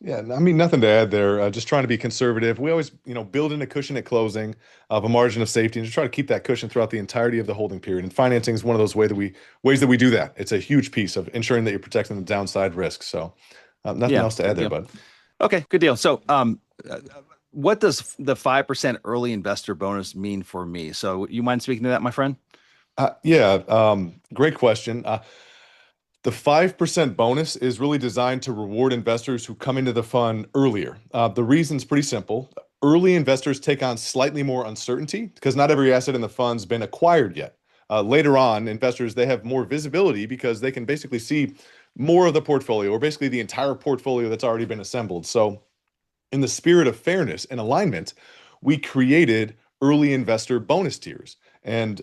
Yeah, I mean, nothing to add there. Just trying to be conservative. We always, build in a cushion at closing of a margin of safety and just try to keep that cushion throughout the entirety of the holding period. And financing is one of those ways that we do that. It's a huge piece of ensuring that you're protecting the downside risk. So, nothing Yeah, else to add good there, deal. bud. Okay, good deal. So, what does the 5% early investor bonus mean for me? So, you mind speaking to that, my friend? Yeah, great question. The 5% bonus is really designed to reward investors who come into the fund earlier. The reason's pretty simple. Early investors take on slightly more uncertainty because not every asset in the fund's been acquired yet. Later on, investors, they have more visibility because they can basically see more of the portfolio or basically the entire portfolio that's already been assembled. So in the spirit of fairness and alignment, we created early investor bonus tiers. And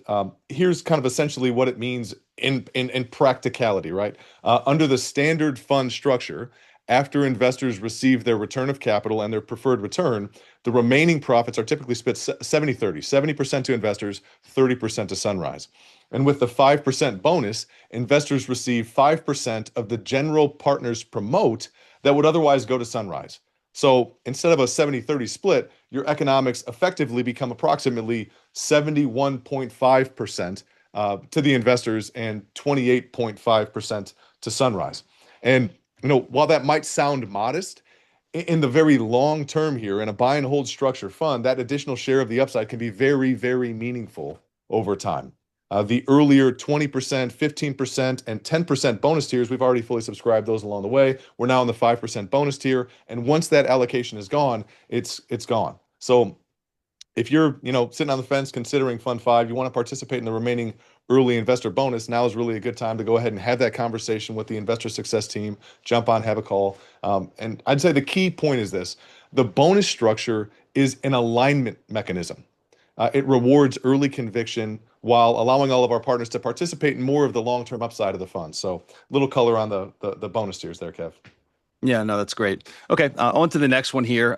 here's kind of essentially what it means in practicality, right? Under the standard fund structure, after investors receive their return of capital and their preferred return, the remaining profits are typically split 70-30, 70% to investors, 30% to Sunrise. And with the 5% bonus, investors receive 5% of the general partners promote that would otherwise go to Sunrise. So instead of a 70-30 split, your economics effectively become approximately 71.5% to the investors and 28.5% to Sunrise. And while that might sound modest, in the very long term here, in a buy and hold structure fund, that additional share of the upside can be very, very meaningful over time. The earlier 20%, 15%, and 10% bonus tiers, we've already fully subscribed those along the way. We're now in the 5% bonus tier. And once that allocation is gone, it's gone. So if you're, sitting on the fence considering Fund 5, you want to participate in the remaining early investor bonus, now is really a good time to go ahead and have that conversation with the investor success team, jump on, have a call. And I'd say the key point is this: the bonus structure is an alignment mechanism. It rewards early conviction while allowing all of our partners to participate in more of the long-term upside of the fund. So, little color on the bonus tiers there, Kev. Yeah, no, that's great. Okay, on to the next one here.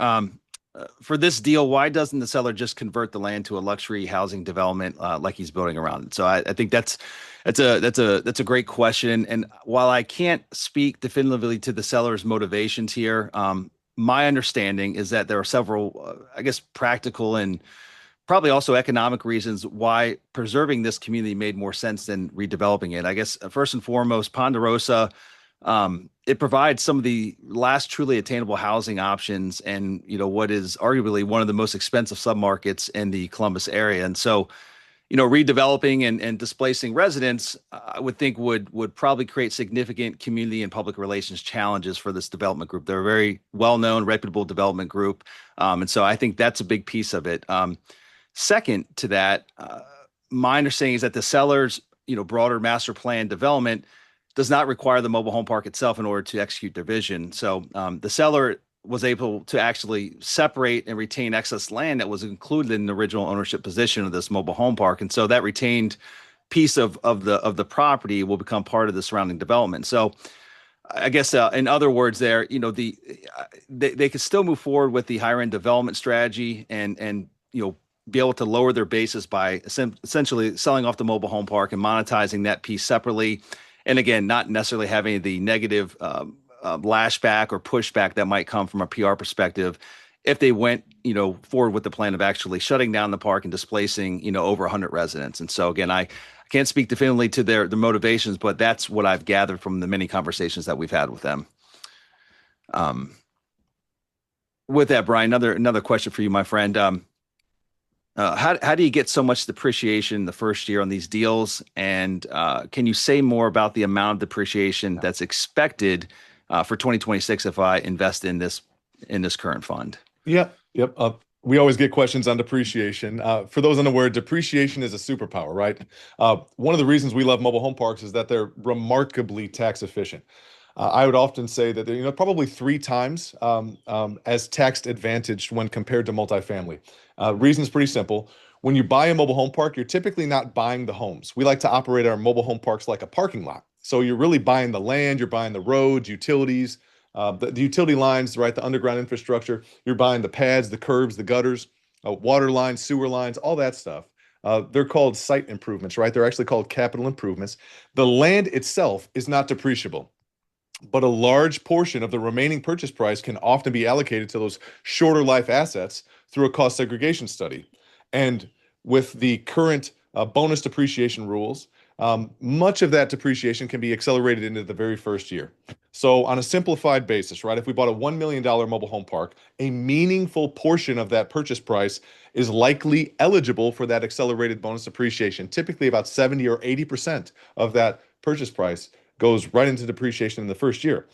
For this deal, why doesn't the seller just convert the land to a luxury housing development like he's building around it? So I think that's a great question. And while I can't speak definitively to the seller's motivations here, my understanding is that there are several, I guess, practical and probably also economic reasons why preserving this community made more sense than redeveloping it. I guess first and foremost, Ponderosa, it provides some of the last truly attainable housing options, and what is arguably one of the most expensive submarkets in the Columbus area. And so, redeveloping and displacing residents, I would think would probably create significant community and public relations challenges for this development group. They're a very well-known, reputable development group, and so I think that's a big piece of it. Second to that, my understanding is that the seller's, broader master plan development does not require the mobile home park itself in order to execute their vision. So the seller was able to actually separate and retain excess land that was included in the original ownership position of this mobile home park, and so that retained piece of the property will become part of the surrounding development. So I guess in other words, there, they could still move forward with the higher end development strategy and be able to lower their basis by essentially selling off the mobile home park and monetizing that piece separately. And again, not necessarily having the negative lashback or pushback that might come from a PR perspective if they went, forward with the plan of actually shutting down the park and displacing, over 100 residents. And so again, I can't speak definitively to their motivations, but that's what I've gathered from the many conversations that we've had with them. With that, Brian, another question for you, my friend. How do you get so much depreciation the first year on these deals? And can you say more about the amount of depreciation that's expected for 2026 if I invest in this current fund? Yep. We always get questions on depreciation. For those unaware, depreciation is a superpower, right? One of the reasons we love mobile home parks is that they're remarkably tax efficient. I would often say that they're, probably three times as tax advantaged when compared to multifamily. Reason is pretty simple. When you buy a mobile home park, you're typically not buying the homes. We like to operate our mobile home parks like a parking lot. So you're really buying the land, you're buying the roads, utilities, the utility lines, right? The underground infrastructure. You're buying the pads, the curbs, the gutters, water lines, sewer lines, all that stuff. They're called site improvements, right? They're actually called capital improvements. The land itself is not depreciable, but a large portion of the remaining purchase price can often be allocated to those shorter life assets through a cost segregation study. And with the current bonus depreciation rules, much of that depreciation can be accelerated into the very first year. So, on a simplified basis, right, if we bought a $1 million mobile home park, a meaningful portion of that purchase price is likely eligible for that accelerated bonus depreciation. Typically, about 70 or 80% of that purchase price goes right into depreciation in the first year.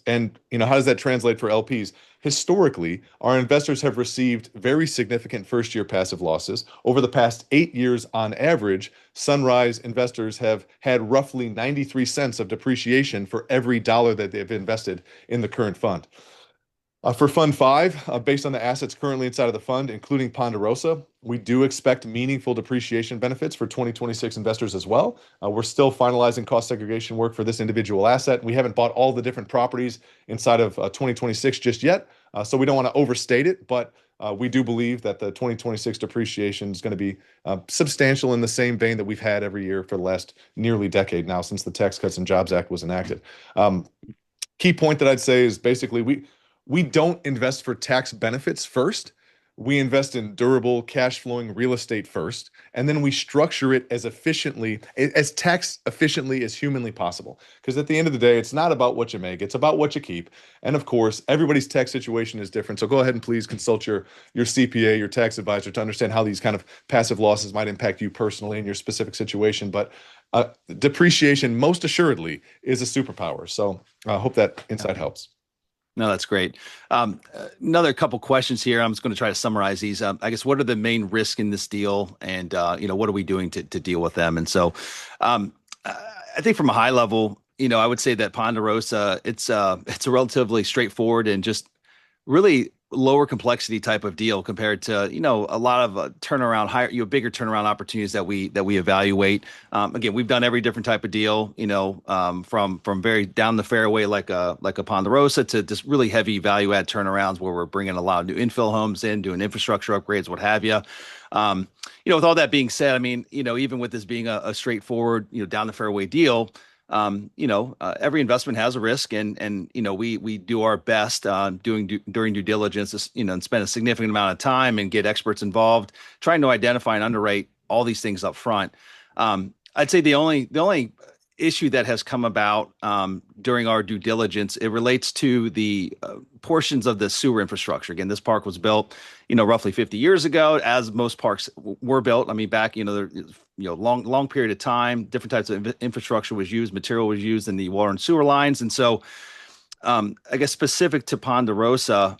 And how does that translate for LPs? Historically, our investors have received very significant first-year passive losses. Over the past 8 years, on average, Sunrise investors have had roughly 93 cents of depreciation for every dollar that they've invested in the current fund. For Fund 5, based on the assets currently inside of the fund, including Ponderosa, we do expect meaningful depreciation benefits for 2026 investors as well. We're still finalizing cost segregation work for this individual asset. We haven't bought all the different properties inside of 2026 just yet, so we don't want to overstate it, but we do believe that the 2026 depreciation is going to be substantial in the same vein that we've had every year for the last nearly decade now since the Tax Cuts and Jobs Act was enacted. Key point that I'd say is basically we don't invest for tax benefits first. We invest in durable, cash flowing real estate first, and then we structure it as efficiently, as tax efficiently as humanly possible. Because at the end of the day, it's not about what you make, it's about what you keep. And of course, everybody's tax situation is different. So go ahead and please consult your CPA, your tax advisor to understand how these kind of passive losses might impact you personally in your specific situation. But depreciation, most assuredly, is a superpower. So I hope that insight helps. No, that's great. Another couple questions here. I'm just going to try to summarize these. I guess, what are the main risks in this deal, and what are we doing to deal with them? And so, I think from a high level, I would say that Ponderosa, it's a relatively straightforward and just really lower complexity type of deal compared to a lot of turnaround higher bigger turnaround opportunities that we evaluate. Again, we've done every different type of deal, from very down the fairway like a Ponderosa to just really heavy value add turnarounds where we're bringing a lot of new infill homes in, doing infrastructure upgrades, what have you. With all that being said, I mean, even with this being a straightforward, down the fairway deal, every investment has a risk, and we do our best during due diligence, and spend a significant amount of time and get experts involved, trying to identify and underwrite all these things up front. I'd say the only issue that has come about during our due diligence, it relates to the portions of the sewer infrastructure. Again, this park was built, roughly 50 years ago, as most parks were built. I mean, back, long period of time, different types of infrastructure was used, material was used in the water and sewer lines. And so, I guess specific to Ponderosa,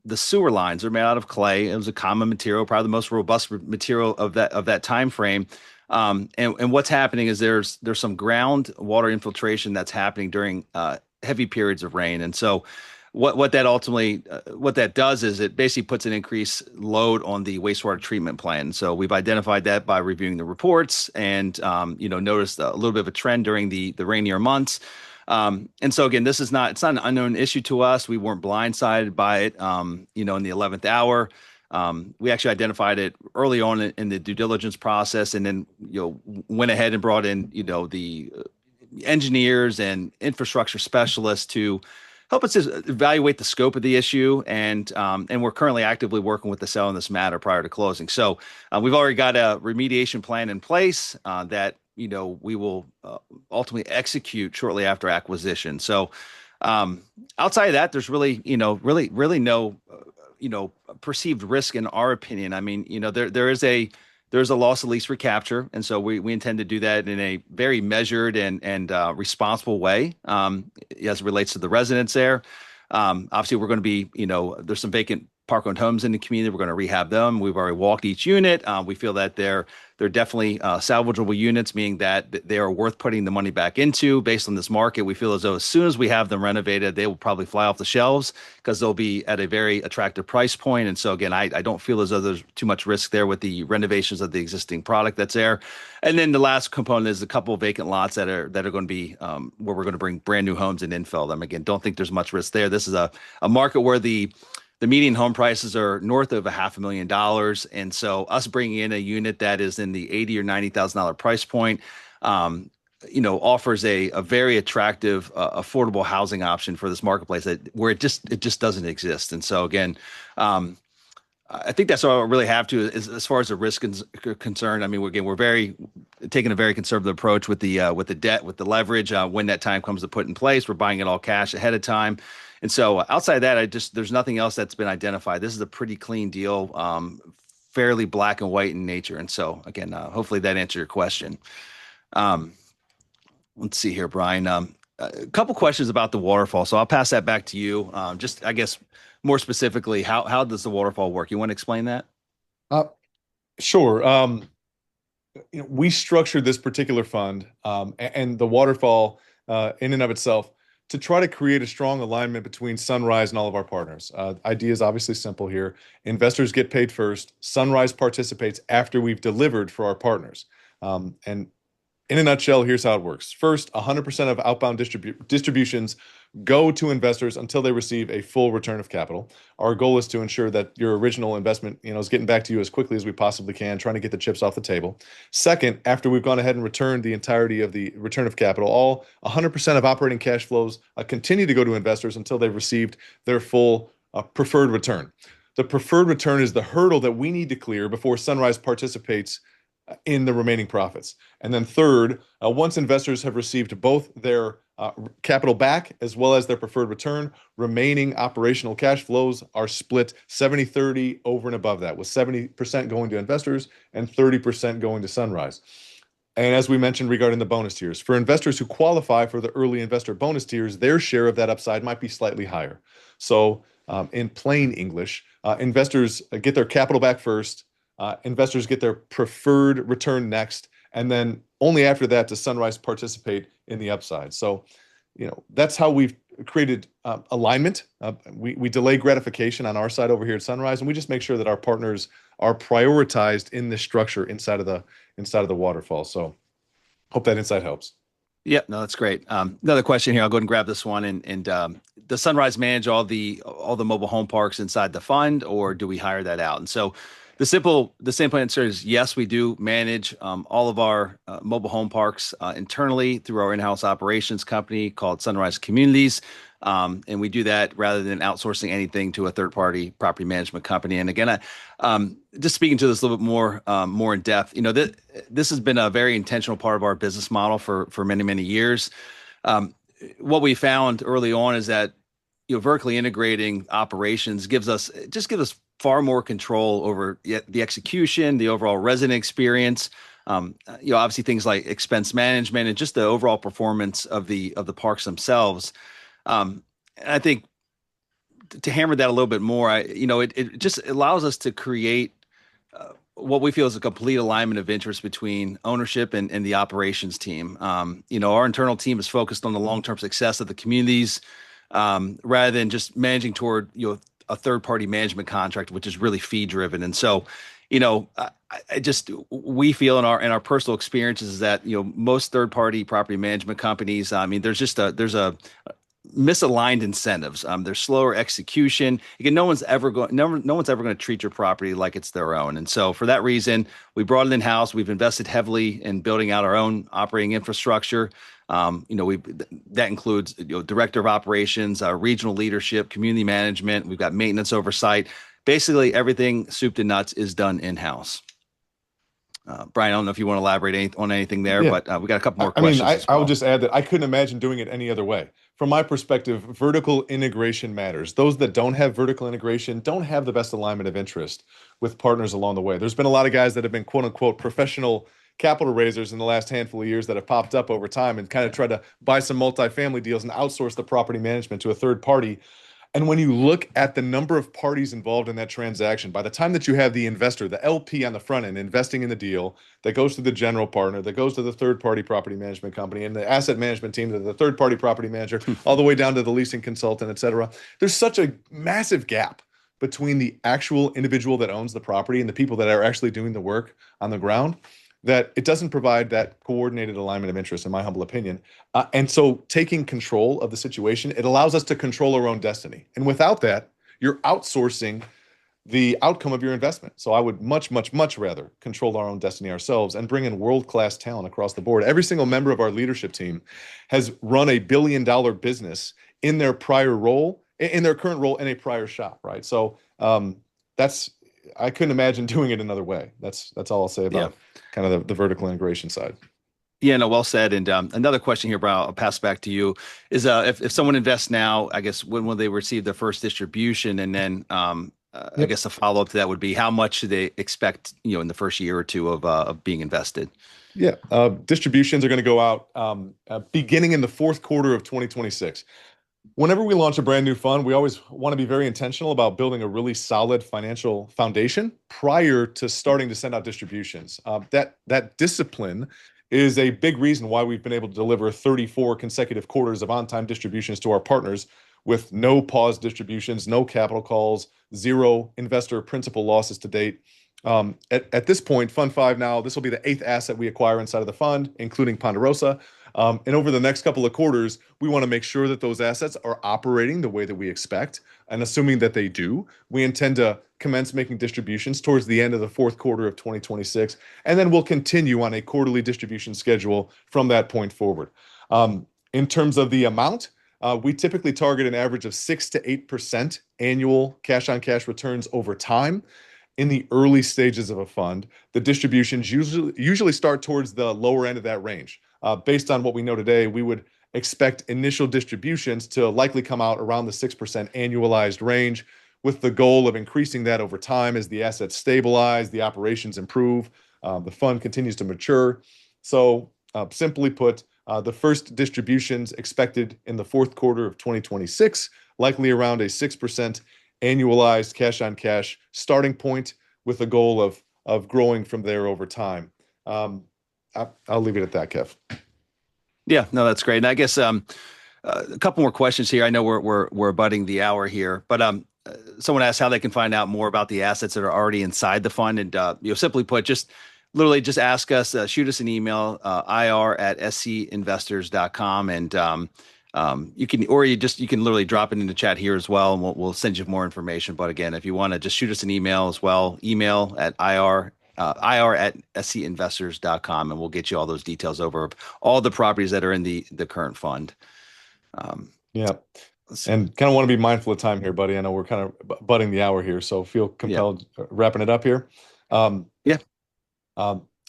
the sewer lines are made out of clay. It was a common material, probably the most robust material of that time frame. And what's happening is there's some groundwater infiltration that's happening during heavy periods of rain. And so what that does is it basically puts an increased load on the wastewater treatment plant. So we've identified that by reviewing the reports and noticed a little bit of a trend during the rainier months. And so again, it's not an unknown issue to us. We weren't blindsided by it, in the 11th hour. We actually identified it early on in the due diligence process, and then went ahead and brought in the engineers and infrastructure specialists to help us evaluate the scope of the issue, and we're currently actively working with the seller on this matter prior to closing. So we've already got a remediation plan in place that we will ultimately execute shortly after acquisition. So outside of that, there's really no perceived risk in our opinion. I mean, there's a loss of lease recapture, and so we intend to do that in a very measured and responsible way as it relates to the residents there. Obviously, we're going to be, there's some vacant park-owned homes in the community. We're going to rehab them. We've already walked each unit. We feel that they're definitely salvageable units, meaning that they are worth putting the money back into. Based on this market, we feel as though as soon as we have them renovated, they will probably fly off the shelves because they'll be at a very attractive price point. And so again, I don't feel as though there's too much risk there with the renovations of the existing product that's there. And then the last component is a couple of vacant lots that are going to be where we're going to bring brand new homes and infill them. Again, don't think there's much risk there. This is a market where the median home prices are north of $500,000, and so us bringing in a unit that is in the $80,000 or $90,000 price point, offers a very attractive, affordable housing option for this marketplace where it just doesn't exist. And so again, I think that's all I really have to as far as the risk is concerned. I mean, we're taking a very conservative approach with the debt, with the leverage. When that time comes to put in place, we're buying it all cash ahead of time. And so outside of that, there's nothing else that's been identified. This is a pretty clean deal, fairly black and white in nature. And so again, hopefully that answered your question. Let's see here, Brian. A couple questions about the waterfall. So I'll pass that back to you. Just, I guess, more specifically, how does the waterfall work? You want to explain that? Sure. We structured this particular fund and the waterfall in and of itself to try to create a strong alignment between Sunrise and all of our partners. Idea is obviously simple here. Investors get paid first. Sunrise participates after we've delivered for our partners. And in a nutshell, here's how it works. First, 100% of outbound distributions go to investors until they receive a full return of capital. Our goal is to ensure that your original investment, is getting back to you as quickly as we possibly can, trying to get the chips off the table. Second, after we've gone ahead and returned the entirety of the return of capital, all 100% of operating cash flows continue to go to investors until they've received their full preferred return. The preferred return is the hurdle that we need to clear before Sunrise participates in the remaining profits. And then third, once investors have received both their capital back as well as their preferred return, remaining operational cash flows are split 70-30 over and above that, with 70% going to investors and 30% going to Sunrise. And as we mentioned regarding the bonus tiers, for investors who qualify for the early investor bonus tiers, their share of that upside might be slightly higher. So in plain English, investors get their capital back first, investors get their preferred return next, and then only after that does Sunrise participate in the upside. So, that's how we've created alignment. We delay gratification on our side over here at Sunrise, and we just make sure that our partners are prioritized in this structure inside of the waterfall. So, hope that insight helps. Yeah, no, that's great. Another question here. I'll go ahead and grab this one. And does Sunrise manage all the mobile home parks inside the fund, or do we hire that out? And so the simple answer is yes, we do manage all of our mobile home parks internally through our in-house operations company called Sunrise Communities. And we do that rather than outsourcing anything to a third-party property management company. And again, just speaking to this a little bit more in depth, this has been a very intentional part of our business model for many, many years. What we found early on is that vertically integrating operations gives us far more control over the execution, the overall resident experience. Obviously things like expense management and just the overall performance of the parks themselves. And I think to hammer that a little bit more, it just allows us to create what we feel is a complete alignment of interest between ownership and the operations team. Our internal team is focused on the long-term success of the communities, rather than just managing toward, a third-party management contract, which is really fee-driven. And so, we feel in our personal experiences is that, most third-party property management companies, there's a misaligned incentives. There's slower execution. Again, no one's ever going to treat your property like it's their own. And so for that reason, we brought it in-house. We've invested heavily in building out our own operating infrastructure. That includes director of operations, regional leadership, community management. We've got maintenance oversight. Basically, everything soup to nuts is done in-house. Brian, I don't know if you want to elaborate on anything there, but we got a couple more questions. I would just add that I couldn't imagine doing it any other way. From my perspective, vertical integration matters. Those that don't have vertical integration don't have the best alignment of interest with partners along the way. There's been a lot of guys that have been quote unquote professional capital raisers in the last handful of years that have popped up over time and kind of tried to buy some multifamily deals and outsource the property management to a third party. And when you look at the number of parties involved in that transaction, by the time that you have the investor, the LP on the front end investing in the deal, that goes to the general partner, that goes to the third party property management company, and the asset management team to the third party property manager, all the way down to the leasing consultant, et cetera, there's such a massive gap between the actual individual that owns the property and the people that are actually doing the work on the ground that it doesn't provide that coordinated alignment of interest, in my humble opinion. And so taking control of the situation, it allows us to control our own destiny. And without that, you're outsourcing the outcome of your investment. So I would much, much, much rather control our own destiny ourselves and bring in world-class talent across the board. Every single member of our leadership team has run a billion-dollar business in their prior role, in their current role in a prior shop, right? So that's I couldn't imagine doing it another way. That's all I'll say Yeah. about kind of the vertical integration side. Yeah, no, well said. And another question here, Brian, I'll pass back to you, is if someone invests now, I guess when will they receive their first distribution? And then I Yep. guess a follow-up to that would be how much do they expect, in the first year or two of being invested? Yeah. Distributions are going to go out beginning in the fourth quarter of 2026. Whenever we launch a brand new fund, we always want to be very intentional about building a really solid financial foundation prior to starting to send out distributions. That discipline is a big reason why we've been able to deliver 34 consecutive quarters of on-time distributions to our partners with no pause distributions, no capital calls, zero investor principal losses to date. At this point, Fund 5 now, this will be the eighth asset we acquire inside of the fund, including Ponderosa. And over the next couple of quarters, we want to make sure that those assets are operating the way that we expect. And assuming that they do, we intend to commence making distributions towards the end of the fourth quarter of 2026. And then we'll continue on a quarterly distribution schedule from that point forward. In terms of the amount, we typically target an average of 6 to 8% annual cash on cash returns over time. In the early stages of a fund, the distributions usually start towards the lower end of that range. Based on what we know today, we would expect initial distributions to likely come out around the 6% annualized range, with the goal of increasing that over time as the assets stabilize, the operations improve, the fund continues to mature. So, simply put, the first distributions expected in the fourth quarter of 2026, likely around a 6% annualized cash on cash starting point, with a goal of growing from there over time. I'll leave it at that, Kev. Yeah, no, that's great. And I guess a couple more questions here. I know we're abutting the hour here, but someone asked how they can find out more about the assets that are already inside the fund, and simply put, just literally just ask us, shoot us an email, ir@scinvestors.com, and you can literally drop it in the chat here as well, and we'll send you more information. But again, if you want to just shoot us an email as well, email at ir@scinvestors.com, and we'll get you all those details over all the properties that are in the current fund. Yeah. And kind of want to be mindful of time here, buddy. I know we're kind of butting the hour here, so feel compelled wrapping it up here. Yeah.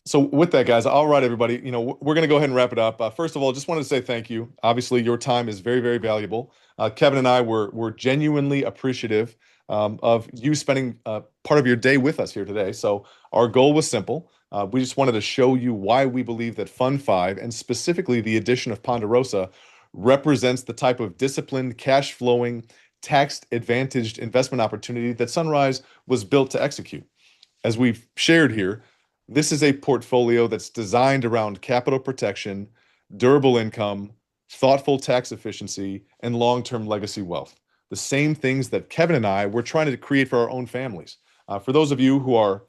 So with that, guys, all right, everybody, we're going to go ahead and wrap it up. First of all, just wanted to say thank you. Obviously, your time is very, very valuable. Kevin and I were genuinely appreciative of you spending part of your day with us here today. So our goal was simple. We just wanted to show you why we believe that Fund 5, and specifically the addition of Ponderosa, represents the type of disciplined, cash-flowing, tax-advantaged investment opportunity that Sunrise was built to execute. As we've shared here, this is a portfolio that's designed around capital protection, durable income, thoughtful tax efficiency, and long-term legacy wealth. The same things that Kevin and I were trying to create for our own families. For those of you who are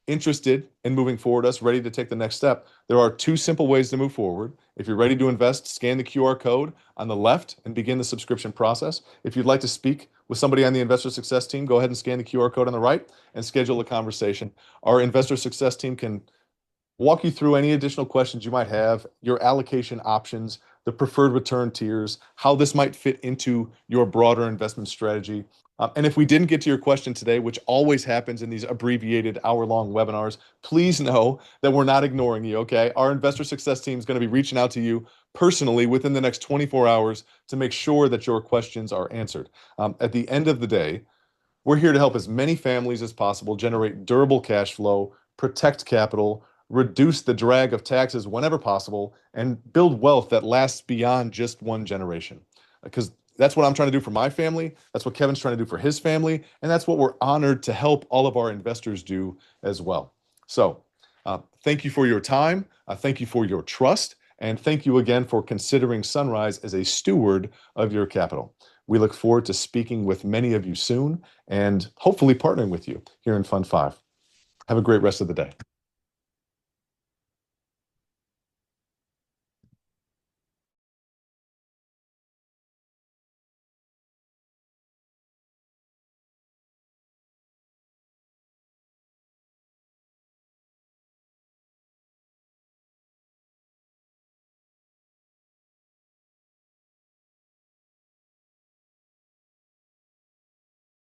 interested in moving forward, ready to take the next step, there are two simple ways to move forward. If you're ready to invest, scan the QR code on the left and begin the subscription process. If you'd like to speak with somebody on the investor success team, go ahead and scan the QR code on the right and schedule a conversation. Our investor success team can walk you through any additional questions you might have, your allocation options, the preferred return tiers, how this might fit into your broader investment strategy. And if we didn't get to your question today, which always happens in these abbreviated hour-long webinars, please know that we're not ignoring you, okay? Our investor success team is going to be reaching out to you personally within the next 24 hours to make sure that your questions are answered. At the end of the day, we're here to help as many families as possible generate durable cash flow, protect capital, reduce the drag of taxes whenever possible, and build wealth that lasts beyond just one generation. Because That's what I'm trying to do for my family. That's what Kevin's trying to do for his family. And that's what we're honored to help all of our investors do as well. So thank you for your time. Thank you for your trust. And thank you again for considering Sunrise as a steward of your capital. We look forward to speaking with many of you soon and hopefully partnering with you here in Fund 5. Have a great rest of the day.